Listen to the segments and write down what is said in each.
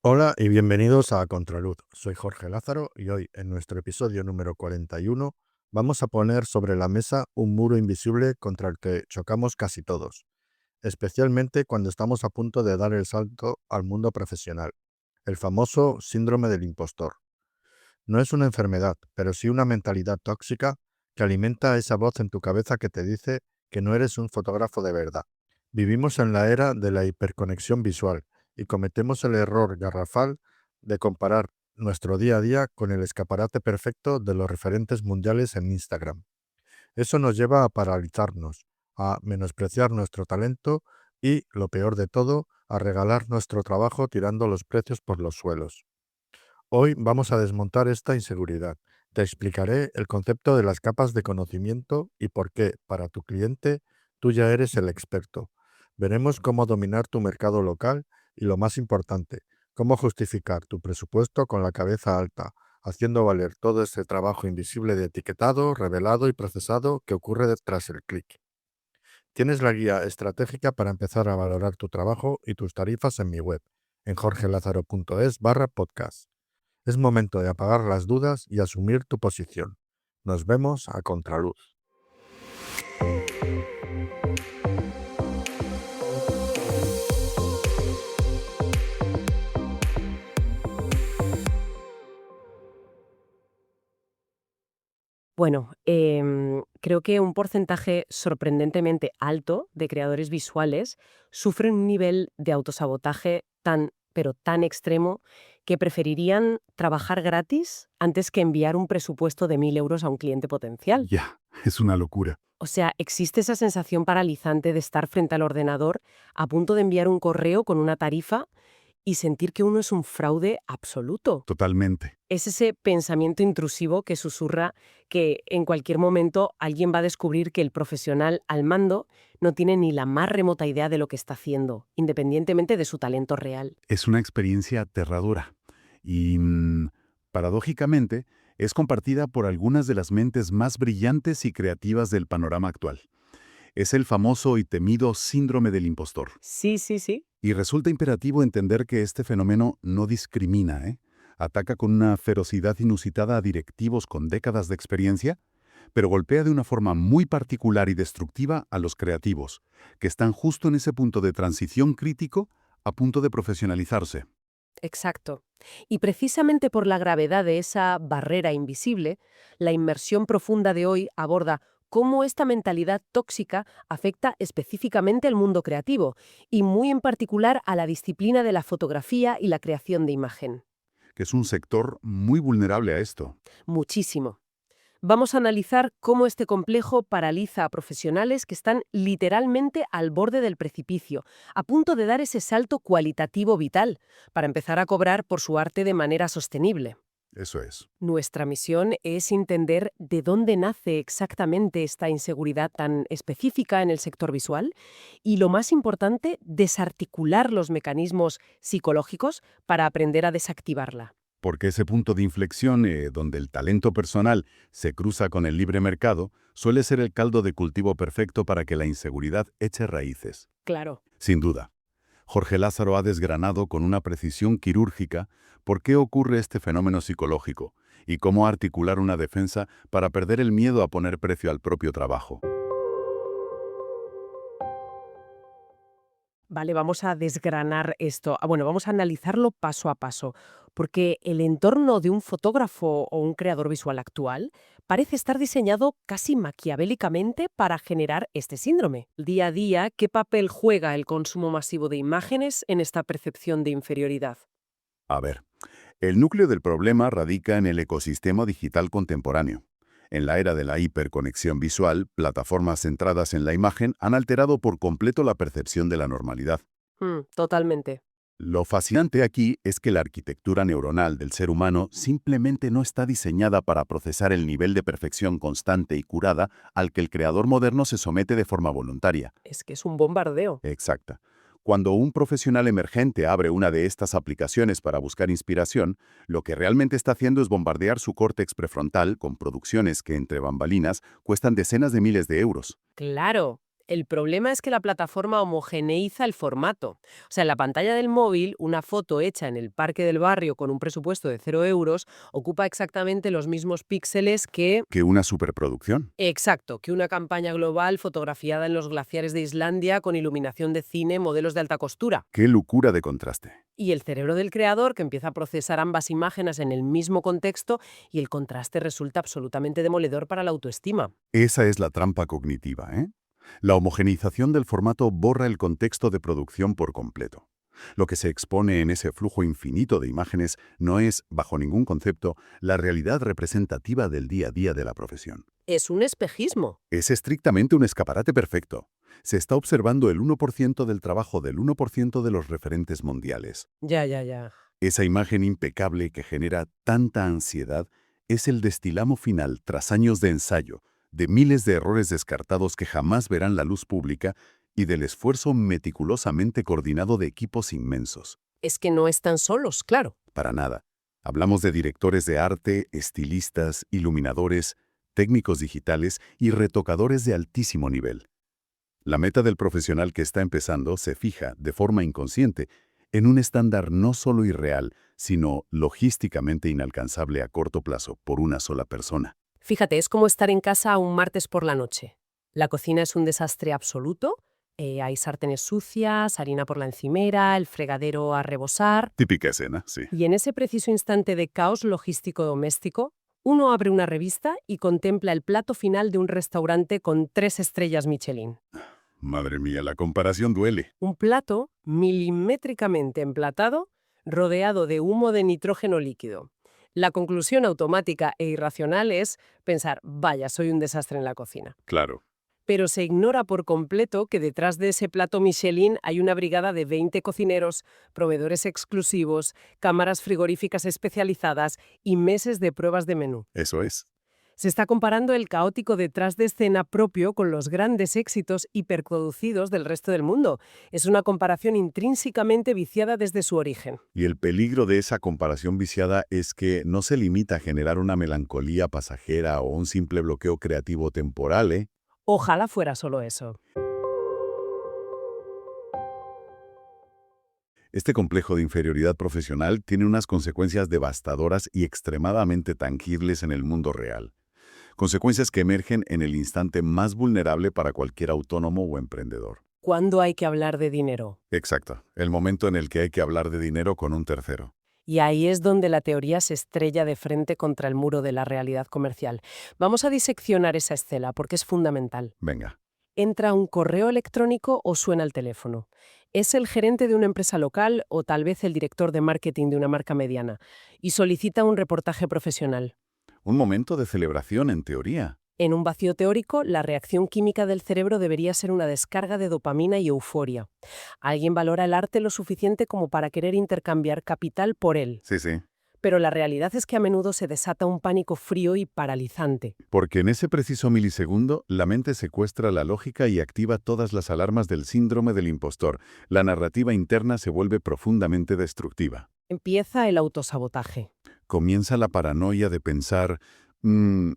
Hola y bienvenidos a Contraluz. Soy Jorge Lázaro y hoy, en nuestro episodio número 41, vamos a poner sobre la mesa un muro invisible contra el que chocamos casi todos, especialmente cuando estamos a punto de dar el salto al mundo profesional, el famoso síndrome del impostor. No es una enfermedad, pero sí una mentalidad tóxica que alimenta esa voz en tu cabeza que te dice que no eres un fotógrafo de verdad. Vivimos en la era de la hiperconexión visual y cometemos el error garrafal de comparar nuestro día a día con el escaparate perfecto de los referentes mundiales en Instagram. Eso nos lleva a paralizarnos, a menospreciar nuestro talento y, lo peor de todo, a regalar nuestro trabajo tirando los precios por los suelos. Hoy vamos a desmontar esta inseguridad. Te explicaré el concepto de las capas de conocimiento y por qué, para tu cliente, tú ya eres el experto. Veremos cómo dominar tu mercado local y, lo más importante, cómo justificar tu presupuesto con la cabeza alta, haciendo valer todo ese trabajo invisible de etiquetado, revelado y procesado que ocurre detrás del clic. Tienes la guía estratégica para empezar a valorar tu trabajo y tus tarifas en mi web, en jorgelazaro.es/podcast. Es momento de apagar las dudas y asumir tu posición. Nos vemos a contraluz. Bueno, creo que un porcentaje sorprendentemente alto de creadores visuales sufren un nivel de autosabotaje tan, pero tan extremo que preferirían trabajar gratis antes que enviar un presupuesto de 1.000 euros a un cliente potencial. Ya, es una locura. O sea, existe esa sensación paralizante de estar frente al ordenador a punto de enviar un correo con una tarifa y sentir que uno es un fraude absoluto. Totalmente. Es ese pensamiento intrusivo que susurra que en cualquier momento alguien va a descubrir que el profesional al mando no tiene ni la más remota idea de lo que está haciendo, independientemente de su talento real. Es una experiencia aterradora y, paradójicamente, es compartida por algunas de las mentes más brillantes y creativas del panorama actual. Es el famoso y temido síndrome del impostor. Sí, sí, sí. Y resulta imperativo entender que este fenómeno no discrimina, ¿eh? Ataca con una ferocidad inusitada a directivos con décadas de experiencia, pero golpea de una forma muy particular y destructiva a los creativos, que están justo en ese punto de transición crítico a punto de profesionalizarse. Exacto. Y precisamente por la gravedad de esa barrera invisible, la inmersión profunda de hoy aborda cómo esta mentalidad tóxica afecta específicamente al mundo creativo y muy en particular a la disciplina de la fotografía y la creación de imagen. Que es un sector muy vulnerable a esto. Muchísimo. Vamos a analizar cómo este complejo paraliza a profesionales que están literalmente al borde del precipicio, a punto de dar ese salto cualitativo vital para empezar a cobrar por su arte de manera sostenible. Eso es. Nuestra misión es entender de dónde nace exactamente esta inseguridad tan específica en el sector visual y, lo más importante, desarticular los mecanismos psicológicos para aprender a desactivarla. Porque ese punto de inflexión, donde el talento personal se cruza con el libre mercado, suele ser el caldo de cultivo perfecto para que la inseguridad eche raíces. Claro. Sin duda. Jorge Lázaro ha desgranado con una precisión quirúrgica por qué ocurre este fenómeno psicológico y cómo articular una defensa para perder el miedo a poner precio al propio trabajo. Vale, vamos a desgranar esto. Bueno, vamos a analizarlo paso a paso, porque el entorno de un fotógrafo o un creador visual actual parece estar diseñado casi maquiavélicamente para generar este síndrome. Día a día, ¿qué papel juega el consumo masivo de imágenes en esta percepción de inferioridad? A ver, el núcleo del problema radica en el ecosistema digital contemporáneo. En la era de la hiperconexión visual, plataformas centradas en la imagen han alterado por completo la percepción de la normalidad. Totalmente. Lo fascinante aquí es que la arquitectura neuronal del ser humano simplemente no está diseñada para procesar el nivel de perfección constante y curada al que el creador moderno se somete de forma voluntaria. Es que es un bombardeo. Exacta. Cuando un profesional emergente abre una de estas aplicaciones para buscar inspiración, lo que realmente está haciendo es bombardear su córtex prefrontal con producciones que, entre bambalinas, cuestan decenas de miles de euros. Claro. El problema es que la plataforma homogeneiza el formato. O sea, en la pantalla del móvil, una foto hecha en el parque del barrio con un presupuesto de 0 € ocupa exactamente los mismos píxeles que... Que una superproducción. Exacto, que una campaña global fotografiada en los glaciares de Islandia con iluminación de cine, modelos de alta costura. ¡Qué locura de contraste! Y el cerebro del creador que empieza a procesar ambas imágenes en el mismo contexto y el contraste resulta absolutamente demoledor para la autoestima. Esa es la trampa cognitiva, ¿eh? La homogeneización del formato borra el contexto de producción por completo. Lo que se expone en ese flujo infinito de imágenes no es, bajo ningún concepto, la realidad representativa del día a día de la profesión. Es un espejismo. Es estrictamente un escaparate perfecto. Se está observando el 1% del trabajo del 1% de los referentes mundiales. Ya. Esa imagen impecable que genera tanta ansiedad es el destilamo final tras años de ensayo, de miles de errores descartados que jamás verán la luz pública y del esfuerzo meticulosamente coordinado de equipos inmensos. Es que no están solos, claro. Para nada. Hablamos de directores de arte, estilistas, iluminadores, técnicos digitales y retocadores de altísimo nivel. La meta del profesional que está empezando se fija, de forma inconsciente, en un estándar no solo irreal, sino logísticamente inalcanzable a corto plazo por una sola persona. Fíjate, es como estar en casa un martes por la noche. La cocina es un desastre absoluto. Hay sartenes sucias, harina por la encimera, el fregadero a rebosar. Típica escena, sí. Y en ese preciso instante de caos logístico doméstico, uno abre una revista y contempla el plato final de un restaurante con 3 estrellas Michelin. Madre mía, la comparación duele. Un plato milimétricamente emplatado, rodeado de humo de nitrógeno líquido. La conclusión automática e irracional es pensar, vaya, soy un desastre en la cocina. Claro. Pero se ignora por completo que detrás de ese plato Michelin hay una brigada de 20 cocineros, proveedores exclusivos, cámaras frigoríficas especializadas y meses de pruebas de menú. Eso es. Se está comparando el caótico detrás de escena propio con los grandes éxitos hiperproducidos del resto del mundo. Es una comparación intrínsecamente viciada desde su origen. Y el peligro de esa comparación viciada es que no se limita a generar una melancolía pasajera o un simple bloqueo creativo temporal, ¿eh? Ojalá fuera solo eso. Este complejo de inferioridad profesional tiene unas consecuencias devastadoras y extremadamente tangibles en el mundo real. Consecuencias que emergen en el instante más vulnerable para cualquier autónomo o emprendedor. ¿Cuándo hay que hablar de dinero? Exacto, el momento en el que hay que hablar de dinero con un tercero. Y ahí es donde la teoría se estrella de frente contra el muro de la realidad comercial. Vamos a diseccionar esa escena porque es fundamental. Venga. Entra un correo electrónico o suena el teléfono. Es el gerente de una empresa local o tal vez el director de marketing de una marca mediana y solicita un reportaje profesional. Un momento de celebración en teoría. En un vacío teórico, la reacción química del cerebro debería ser una descarga de dopamina y euforia. Alguien valora el arte lo suficiente como para querer intercambiar capital por él. Sí. Pero la realidad es que a menudo se desata un pánico frío y paralizante. Porque en ese preciso milisegundo, la mente secuestra la lógica y activa todas las alarmas del síndrome del impostor. La narrativa interna se vuelve profundamente destructiva. Empieza el autosabotaje. Comienza la paranoia de pensar,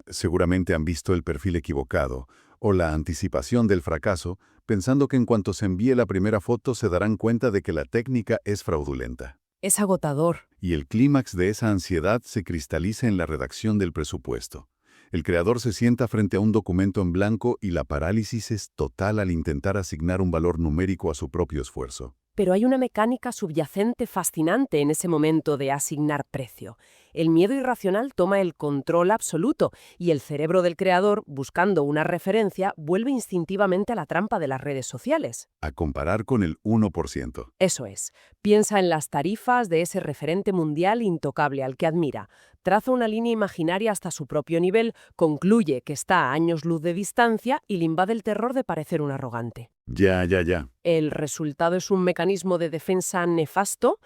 seguramente han visto el perfil equivocado, o la anticipación del fracaso, pensando que en cuanto se envíe la primera foto se darán cuenta de que la técnica es fraudulenta. Es agotador. Y el clímax de esa ansiedad se cristaliza en la redacción del presupuesto. El creador se sienta frente a un documento en blanco y la parálisis es total al intentar asignar un valor numérico a su propio esfuerzo. Pero hay una mecánica subyacente fascinante en ese momento de asignar precio. El miedo irracional toma el control absoluto y el cerebro del creador, buscando una referencia, vuelve instintivamente a la trampa de las redes sociales. A comparar con el 1%. Eso es. Piensa en las tarifas de ese referente mundial intocable al que admira. Traza una línea imaginaria hasta su propio nivel, concluye que está a años luz de distancia y le invade el terror de parecer un arrogante. Ya. El resultado es un mecanismo de defensa nefasto,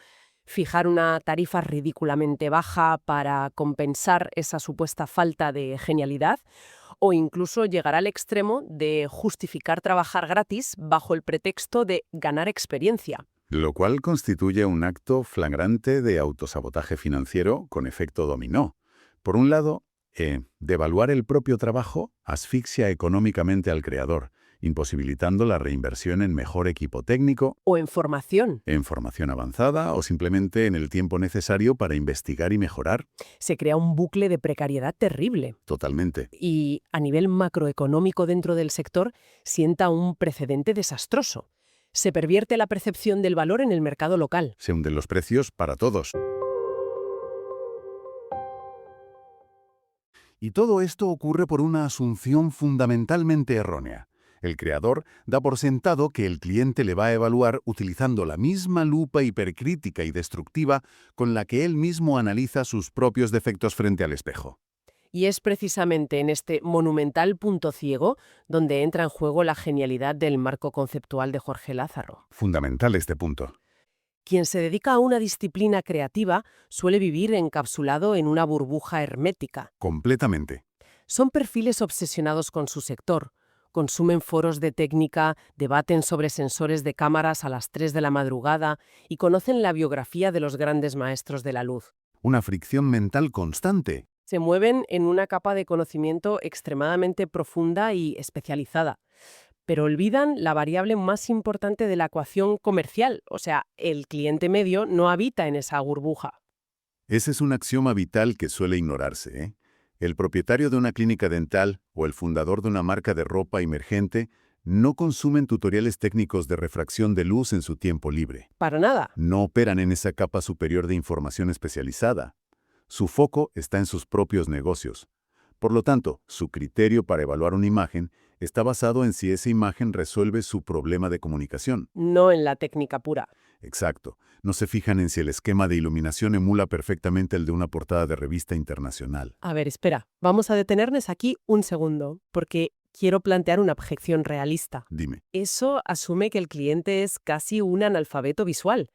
fijar una tarifa ridículamente baja para compensar esa supuesta falta de genialidad, o incluso llegar al extremo de justificar trabajar gratis bajo el pretexto de ganar experiencia. Lo cual constituye un acto flagrante de autosabotaje financiero con efecto dominó. Por un lado, devaluar el propio trabajo asfixia económicamente al creador imposibilitando la reinversión en mejor equipo técnico, O en formación. en formación avanzada o simplemente en el tiempo necesario para investigar y mejorar. Se crea un bucle de precariedad terrible. Totalmente. Y a nivel macroeconómico dentro del sector sienta un precedente desastroso. Se pervierte la percepción del valor en el mercado local. Se hunden los precios para todos. Y todo esto ocurre por una asunción fundamentalmente errónea. El creador da por sentado que el cliente le va a evaluar utilizando la misma lupa hipercrítica y destructiva con la que él mismo analiza sus propios defectos frente al espejo. Y es precisamente en este monumental punto ciego donde entra en juego la genialidad del marco conceptual de Jorge Lázaro. Fundamental este punto. Quien se dedica a una disciplina creativa suele vivir encapsulado en una burbuja hermética. Completamente. Son perfiles obsesionados con su sector. Consumen foros de técnica, debaten sobre sensores de cámaras a las 3 de la madrugada y conocen la biografía de los grandes maestros de la luz. Una fricción mental constante. Se mueven en una capa de conocimiento extremadamente profunda y especializada, pero olvidan la variable más importante de la ecuación comercial, o sea, el cliente medio no habita en esa burbuja. Ese es un axioma vital que suele ignorarse, ¿eh? El propietario de una clínica dental o el fundador de una marca de ropa emergente no consumen tutoriales técnicos de refracción de luz en su tiempo libre. Para nada. No operan en esa capa superior de información especializada. Su foco está en sus propios negocios. Por lo tanto, su criterio para evaluar una imagen está basado en si esa imagen resuelve su problema de comunicación. No en la técnica pura. Exacto. No se fijan en si el esquema de iluminación emula perfectamente el de una portada de revista internacional. A ver, espera. Vamos a detenernos aquí un segundo, porque quiero plantear una objeción realista. Dime. Eso asume que el cliente es casi un analfabeto visual.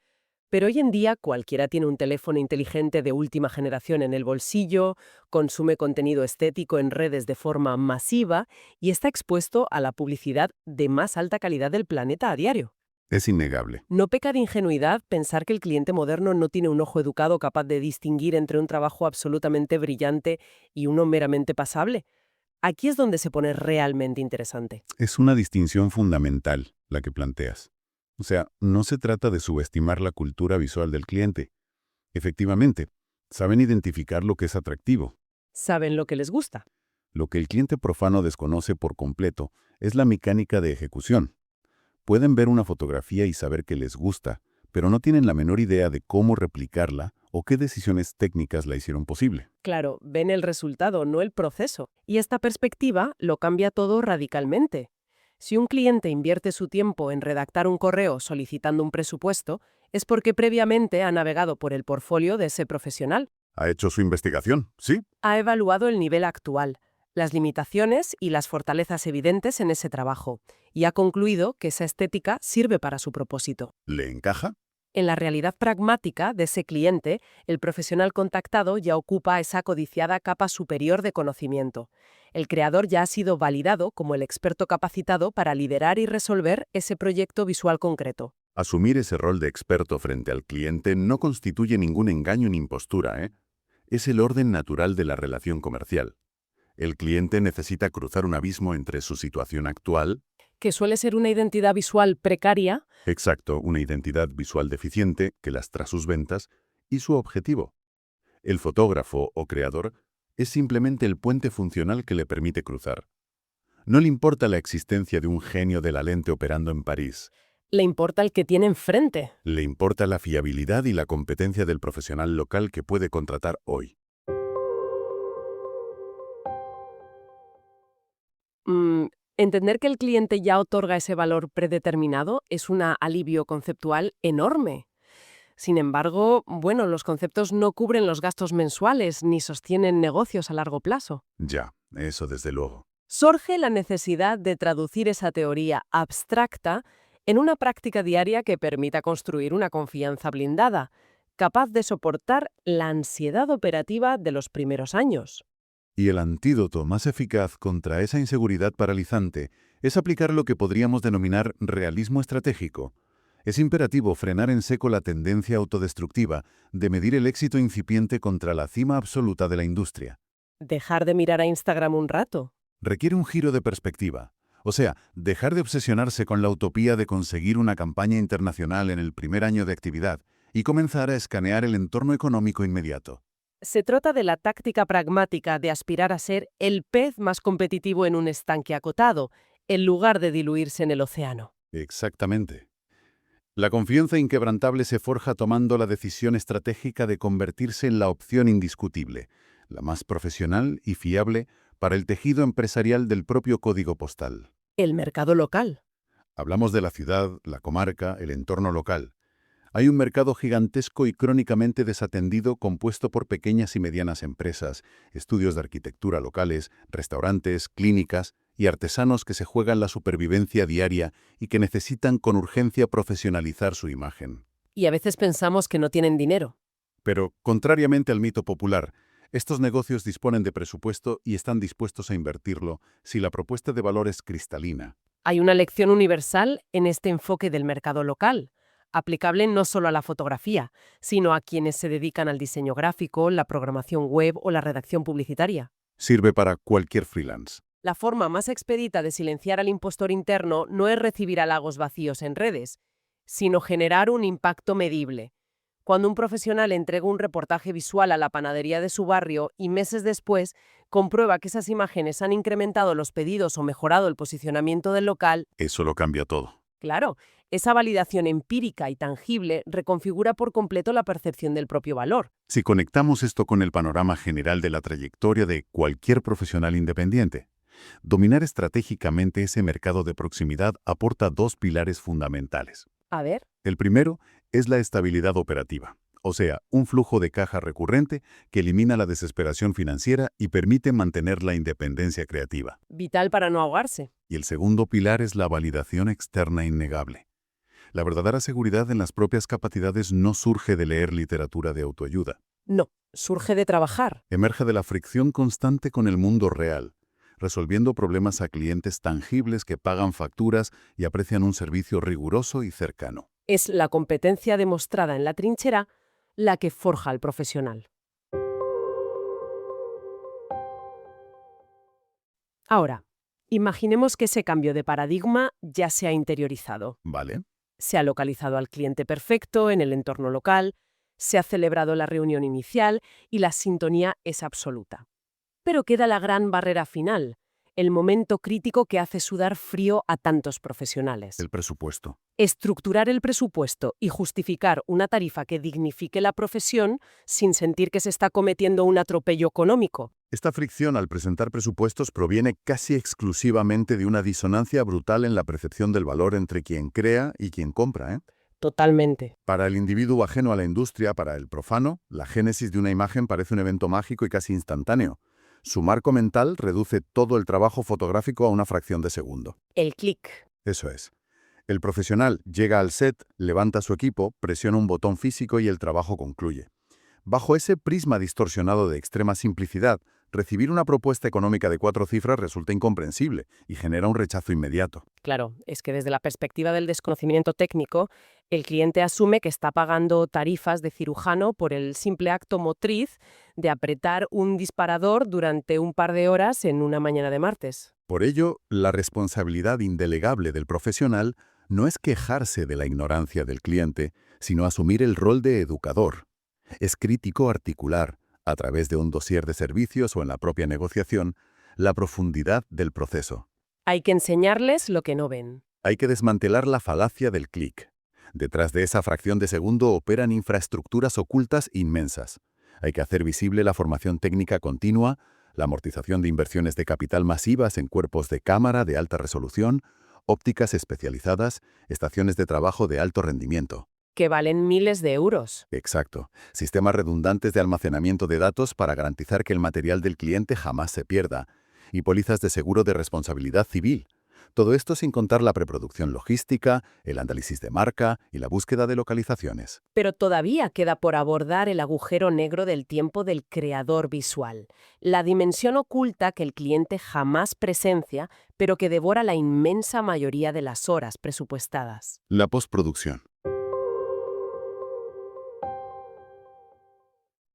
Pero hoy en día cualquiera tiene un teléfono inteligente de última generación en el bolsillo, consume contenido estético en redes de forma masiva y está expuesto a la publicidad de más alta calidad del planeta a diario. Es innegable. No peca de ingenuidad pensar que el cliente moderno no tiene un ojo educado capaz de distinguir entre un trabajo absolutamente brillante y uno meramente pasable. Aquí es donde se pone realmente interesante. Es una distinción fundamental la que planteas. O sea, no se trata de subestimar la cultura visual del cliente. Efectivamente, saben identificar lo que es atractivo. Saben lo que les gusta. Lo que el cliente profano desconoce por completo es la mecánica de ejecución. Pueden ver una fotografía y saber que les gusta, pero no tienen la menor idea de cómo replicarla o qué decisiones técnicas la hicieron posible. Claro, ven el resultado, no el proceso. Y esta perspectiva lo cambia todo radicalmente. Si un cliente invierte su tiempo en redactar un correo solicitando un presupuesto, es porque previamente ha navegado por el portfolio de ese profesional. ¿Ha hecho su investigación? ¿Sí? Ha evaluado el nivel actual, las limitaciones y las fortalezas evidentes en ese trabajo, y ha concluido que esa estética sirve para su propósito. ¿Le encaja? En la realidad pragmática de ese cliente, el profesional contactado ya ocupa esa codiciada capa superior de conocimiento. El creador ya ha sido validado como el experto capacitado para liderar y resolver ese proyecto visual concreto. Asumir ese rol de experto frente al cliente no constituye ningún engaño ni impostura, ¿eh? Es el orden natural de la relación comercial. El cliente necesita cruzar un abismo entre su situación actual, Que suele ser una identidad visual precaria, exacto, una identidad visual deficiente que lastra sus ventas, y su objetivo. El fotógrafo o creador es simplemente el puente funcional que le permite cruzar. No le importa la existencia de un genio de la lente operando en París. le importa el que tiene enfrente. Le importa la fiabilidad y la competencia del profesional local que puede contratar hoy. Entender que el cliente ya otorga ese valor predeterminado es un alivio conceptual enorme. Sin embargo, bueno, los conceptos no cubren los gastos mensuales ni sostienen negocios a largo plazo. Ya, eso desde luego. Surge la necesidad de traducir esa teoría abstracta en una práctica diaria que permita construir una confianza blindada, capaz de soportar la ansiedad operativa de los primeros años. Y el antídoto más eficaz contra esa inseguridad paralizante es aplicar lo que podríamos denominar realismo estratégico. Es imperativo frenar en seco la tendencia autodestructiva de medir el éxito incipiente contra la cima absoluta de la industria. Dejar de mirar a Instagram un rato. Requiere un giro de perspectiva, O sea, dejar de obsesionarse con la utopía de conseguir una campaña internacional en el primer año de actividad y comenzar a escanear el entorno económico inmediato. Se trata de la táctica pragmática de aspirar a ser el pez más competitivo en un estanque acotado, en lugar de diluirse en el océano. Exactamente. La confianza inquebrantable se forja tomando la decisión estratégica de convertirse en la opción indiscutible, la más profesional y fiable para el tejido empresarial del propio código postal. El mercado local. Hablamos de la ciudad, la comarca, el entorno local. Hay un mercado gigantesco y crónicamente desatendido compuesto por pequeñas y medianas empresas, estudios de arquitectura locales, restaurantes, clínicas y artesanos que se juegan la supervivencia diaria y que necesitan con urgencia profesionalizar su imagen. Y a veces pensamos que no tienen dinero. Pero, contrariamente al mito popular, estos negocios disponen de presupuesto y están dispuestos a invertirlo si la propuesta de valor es cristalina. Hay una lección universal en este enfoque del mercado local, aplicable no solo a la fotografía, sino a quienes se dedican al diseño gráfico, la programación web o la redacción publicitaria. Sirve para cualquier freelance. La forma más expedita de silenciar al impostor interno no es recibir halagos vacíos en redes, sino generar un impacto medible. Cuando un profesional entrega un reportaje visual a la panadería de su barrio y meses después comprueba que esas imágenes han incrementado los pedidos o mejorado el posicionamiento del local, Eso lo cambia todo. claro, esa validación empírica y tangible reconfigura por completo la percepción del propio valor. Si conectamos esto con el panorama general de la trayectoria de cualquier profesional independiente, dominar estratégicamente ese mercado de proximidad aporta dos pilares fundamentales. A ver, El primero es la estabilidad operativa, o sea, un flujo de caja recurrente que elimina la desesperación financiera y permite mantener la independencia creativa. vital para no ahogarse. Y el segundo pilar es la validación externa innegable. La verdadera seguridad en las propias capacidades no surge de leer literatura de autoayuda. No, surge de trabajar. Emerge de la fricción constante con el mundo real, resolviendo problemas a clientes tangibles que pagan facturas y aprecian un servicio riguroso y cercano. Es la competencia demostrada en la trinchera la que forja al profesional. Ahora, imaginemos que ese cambio de paradigma ya se ha interiorizado. ¿Vale? Se ha localizado al cliente perfecto en el entorno local, se ha celebrado la reunión inicial y la sintonía es absoluta. Pero queda la gran barrera final, el momento crítico que hace sudar frío a tantos profesionales. El presupuesto. Estructurar el presupuesto y justificar una tarifa que dignifique la profesión sin sentir que se está cometiendo un atropello económico. Esta fricción al presentar presupuestos proviene casi exclusivamente de una disonancia brutal en la percepción del valor entre quien crea y quien compra, ¿eh? Totalmente. Para el individuo ajeno a la industria, para el profano, la génesis de una imagen parece un evento mágico y casi instantáneo. Su marco mental reduce todo el trabajo fotográfico a una fracción de segundo. El clic. Eso es. El profesional llega al set, levanta su equipo, presiona un botón físico y el trabajo concluye. Bajo ese prisma distorsionado de extrema simplicidad, recibir una propuesta económica de 4 cifras resulta incomprensible y genera un rechazo inmediato. Claro, es que desde la perspectiva del desconocimiento técnico, el cliente asume que está pagando tarifas de cirujano por el simple acto motriz de apretar un disparador durante un par de horas en una mañana de martes. Por ello, la responsabilidad indelegable del profesional no es quejarse de la ignorancia del cliente, sino asumir el rol de educador. Es crítico articular, a través de un dossier de servicios o en la propia negociación, la profundidad del proceso. Hay que enseñarles lo que no ven. Hay que desmantelar la falacia del clic. Detrás de esa fracción de segundo operan infraestructuras ocultas inmensas. Hay que hacer visible la formación técnica continua, la amortización de inversiones de capital masivas en cuerpos de cámara de alta resolución, ópticas especializadas, estaciones de trabajo de alto rendimiento. Que valen miles de euros. Exacto. Sistemas redundantes de almacenamiento de datos para garantizar que el material del cliente jamás se pierda. Y pólizas de seguro de responsabilidad civil. Todo esto sin contar la preproducción logística, el análisis de marca y la búsqueda de localizaciones. Pero todavía queda por abordar el agujero negro del tiempo del creador visual, la dimensión oculta que el cliente jamás presencia, pero que devora la inmensa mayoría de las horas presupuestadas. La postproducción.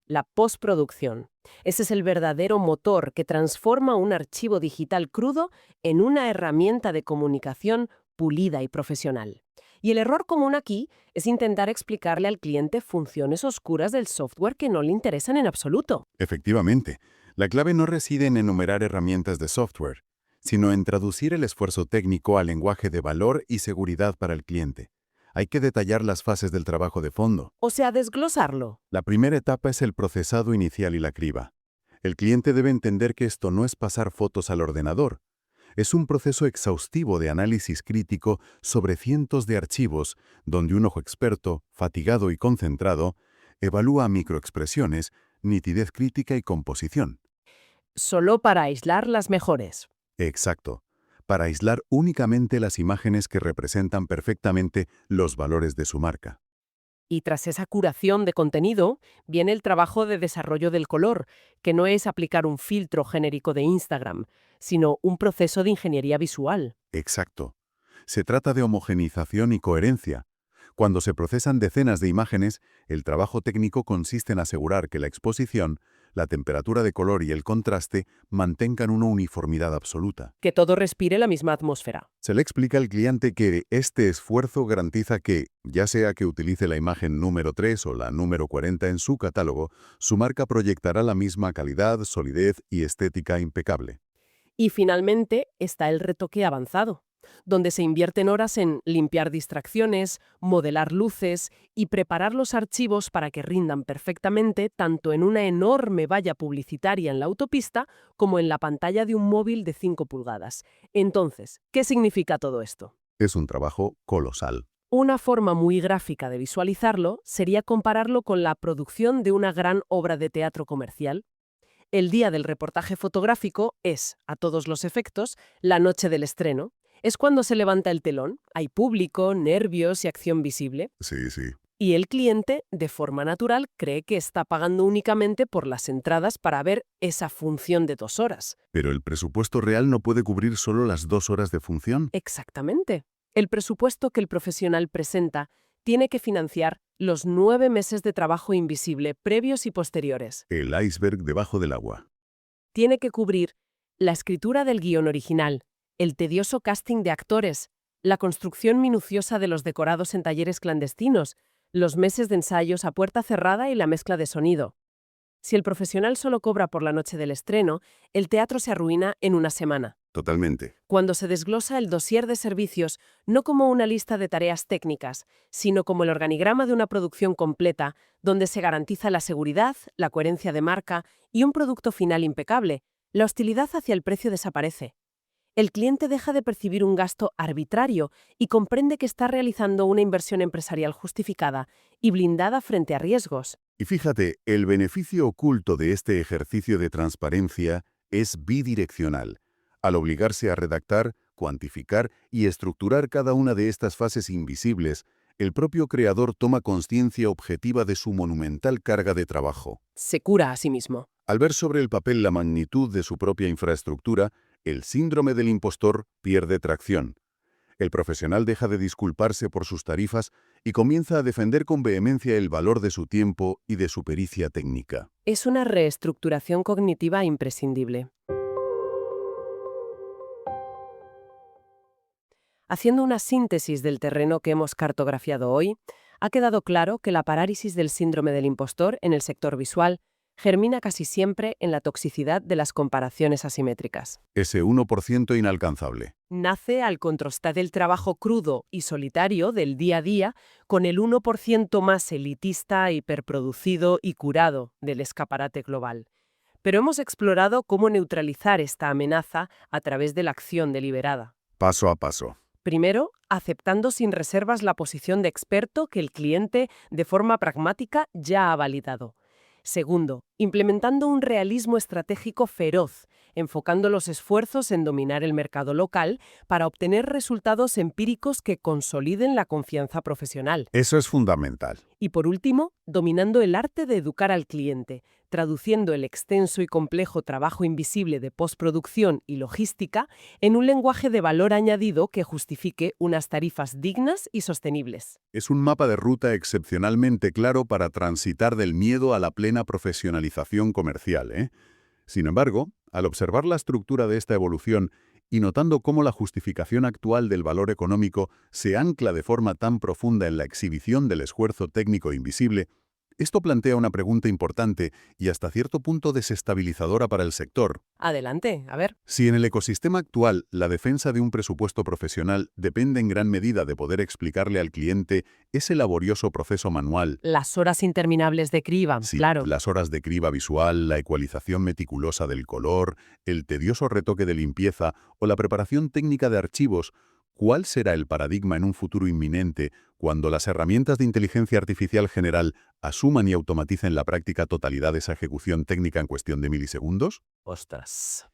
la postproducción. Ese es el verdadero motor que transforma un archivo digital crudo en una herramienta de comunicación pulida y profesional. Y el error común aquí es intentar explicarle al cliente funciones oscuras del software que no le interesan en absoluto. Efectivamente, la clave no reside en enumerar herramientas de software, sino en traducir el esfuerzo técnico al lenguaje de valor y seguridad para el cliente. Hay que detallar las fases del trabajo de fondo. O sea, desglosarlo. La primera etapa es el procesado inicial y la criba. El cliente debe entender que esto no es pasar fotos al ordenador. Es un proceso exhaustivo de análisis crítico sobre cientos de archivos, donde un ojo experto, fatigado y concentrado, evalúa microexpresiones, nitidez crítica y composición. Solo para aislar las mejores. Exacto. Para aislar únicamente las imágenes que representan perfectamente los valores de su marca. Y tras esa curación de contenido, viene el trabajo de desarrollo del color, que no es aplicar un filtro genérico de Instagram, sino un proceso de ingeniería visual. Exacto. Se trata de homogeneización y coherencia. Cuando se procesan decenas de imágenes, el trabajo técnico consiste en asegurar que la exposición, la temperatura de color y el contraste mantengan una uniformidad absoluta. Que todo respire la misma atmósfera. Se le explica al cliente que este esfuerzo garantiza que, ya sea que utilice la imagen número 3 o la número 40 en su catálogo, su marca proyectará la misma calidad, solidez y estética impecable. Y finalmente está el retoque avanzado, donde se invierten horas en limpiar distracciones, modelar luces y preparar los archivos para que rindan perfectamente tanto en una enorme valla publicitaria en la autopista como en la pantalla de un móvil de 5 pulgadas. Entonces, ¿qué significa todo esto? Es un trabajo colosal. Una forma muy gráfica de visualizarlo sería compararlo con la producción de una gran obra de teatro comercial. El día del reportaje fotográfico es, a todos los efectos, la noche del estreno. Es cuando se levanta el telón, hay público, nervios y acción visible. Sí, sí. Y el cliente, de forma natural, cree que está pagando únicamente por las entradas para ver esa función de 2 horas. Pero el presupuesto real no puede cubrir solo las 2 horas de función. Exactamente. El presupuesto que el profesional presenta tiene que financiar los 9 meses de trabajo invisible previos y posteriores. El iceberg debajo del agua. Tiene que cubrir la escritura del guión original, el tedioso casting de actores, la construcción minuciosa de los decorados en talleres clandestinos, los meses de ensayos a puerta cerrada y la mezcla de sonido. Si el profesional solo cobra por la noche del estreno, el teatro se arruina en una semana. Totalmente. Cuando se desglosa el dossier de servicios no como una lista de tareas técnicas, sino como el organigrama de una producción completa, donde se garantiza la seguridad, la coherencia de marca y un producto final impecable, la hostilidad hacia el precio desaparece. El cliente deja de percibir un gasto arbitrario y comprende que está realizando una inversión empresarial justificada y blindada frente a riesgos. Y fíjate, el beneficio oculto de este ejercicio de transparencia es bidireccional. Al obligarse a redactar, cuantificar y estructurar cada una de estas fases invisibles, el propio creador toma conciencia objetiva de su monumental carga de trabajo. Se cura a sí mismo. Al ver sobre el papel la magnitud de su propia infraestructura, el síndrome del impostor pierde tracción. El profesional deja de disculparse por sus tarifas y comienza a defender con vehemencia el valor de su tiempo y de su pericia técnica. Es una reestructuración cognitiva imprescindible. Haciendo una síntesis del terreno que hemos cartografiado hoy, ha quedado claro que la parálisis del síndrome del impostor en el sector visual germina casi siempre en la toxicidad de las comparaciones asimétricas. Ese 1% inalcanzable. Nace al contrastar el trabajo crudo y solitario del día a día con el 1% más elitista, hiperproducido y curado del escaparate global. Pero hemos explorado cómo neutralizar esta amenaza a través de la acción deliberada. Paso a paso. Primero, aceptando sin reservas la posición de experto que el cliente, de forma pragmática, ya ha validado. Segundo, implementando un realismo estratégico feroz, enfocando los esfuerzos en dominar el mercado local para obtener resultados empíricos que consoliden la confianza profesional. Eso es fundamental. Y por último, dominando el arte de educar al cliente, traduciendo el extenso y complejo trabajo invisible de postproducción y logística en un lenguaje de valor añadido que justifique unas tarifas dignas y sostenibles. Es un mapa de ruta excepcionalmente claro para transitar del miedo a la plena profesionalización comercial, ¿eh? Sin embargo, al observar la estructura de esta evolución y notando cómo la justificación actual del valor económico se ancla de forma tan profunda en la exhibición del esfuerzo técnico invisible, esto plantea una pregunta importante y hasta cierto punto desestabilizadora para el sector. Adelante, a ver. Si en el ecosistema actual la defensa de un presupuesto profesional depende en gran medida de poder explicarle al cliente ese laborioso proceso manual, Las horas interminables de criba, sí, claro. las horas de criba visual, la ecualización meticulosa del color, el tedioso retoque de limpieza o la preparación técnica de archivos, ¿cuál será el paradigma en un futuro inminente cuando las herramientas de inteligencia artificial general asuman y automaticen la práctica totalidad de esa ejecución técnica en cuestión de milisegundos? Ostras.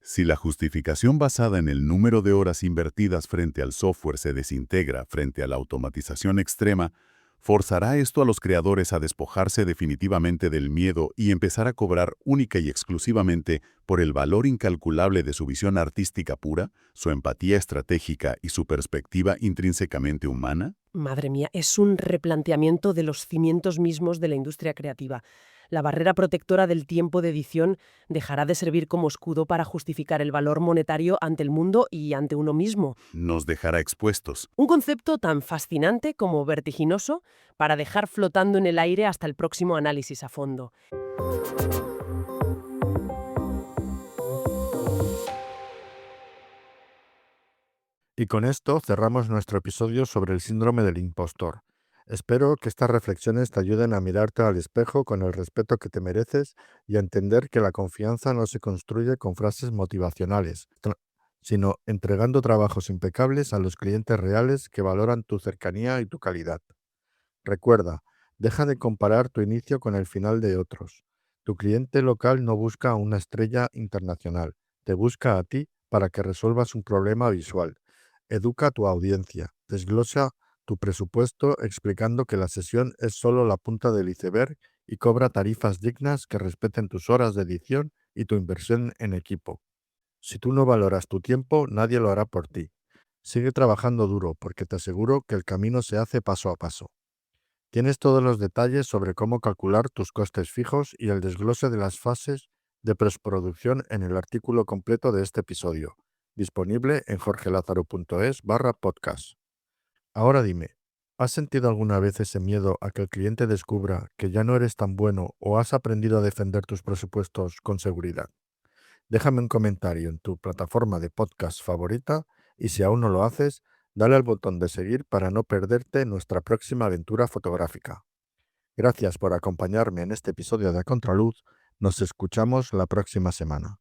Si la justificación basada en el número de horas invertidas frente al software se desintegra frente a la automatización extrema, ¿forzará esto a los creadores a despojarse definitivamente del miedo y empezar a cobrar única y exclusivamente por el valor incalculable de su visión artística pura, su empatía estratégica y su perspectiva intrínsecamente humana? Madre mía, es un replanteamiento de los cimientos mismos de la industria creativa. La barrera protectora del tiempo de edición dejará de servir como escudo para justificar el valor monetario ante el mundo y ante uno mismo. Nos dejará expuestos. Un concepto tan fascinante como vertiginoso para dejar flotando en el aire hasta el próximo análisis a fondo. Y con esto cerramos nuestro episodio sobre el síndrome del impostor. Espero que estas reflexiones te ayuden a mirarte al espejo con el respeto que te mereces y a entender que la confianza no se construye con frases motivacionales, sino entregando trabajos impecables a los clientes reales que valoran tu cercanía y tu calidad. Recuerda, deja de comparar tu inicio con el final de otros. Tu cliente local no busca una estrella internacional, te busca a ti para que resuelvas un problema visual. Educa a tu audiencia, desglosa tu presupuesto explicando que la sesión es solo la punta del iceberg y cobra tarifas dignas que respeten tus horas de edición y tu inversión en equipo. Si tú no valoras tu tiempo, nadie lo hará por ti. Sigue trabajando duro porque te aseguro que el camino se hace paso a paso. Tienes todos los detalles sobre cómo calcular tus costes fijos y el desglose de las fases de postproducción en el artículo completo de este episodio, disponible en jorgelazaro.es/podcast. Ahora dime, ¿has sentido alguna vez ese miedo a que el cliente descubra que ya no eres tan bueno o has aprendido a defender tus presupuestos con seguridad? Déjame un comentario en tu plataforma de podcast favorita y si aún no lo haces, dale al botón de seguir para no perderte nuestra próxima aventura fotográfica. Gracias por acompañarme en este episodio de A Contraluz. Nos escuchamos la próxima semana.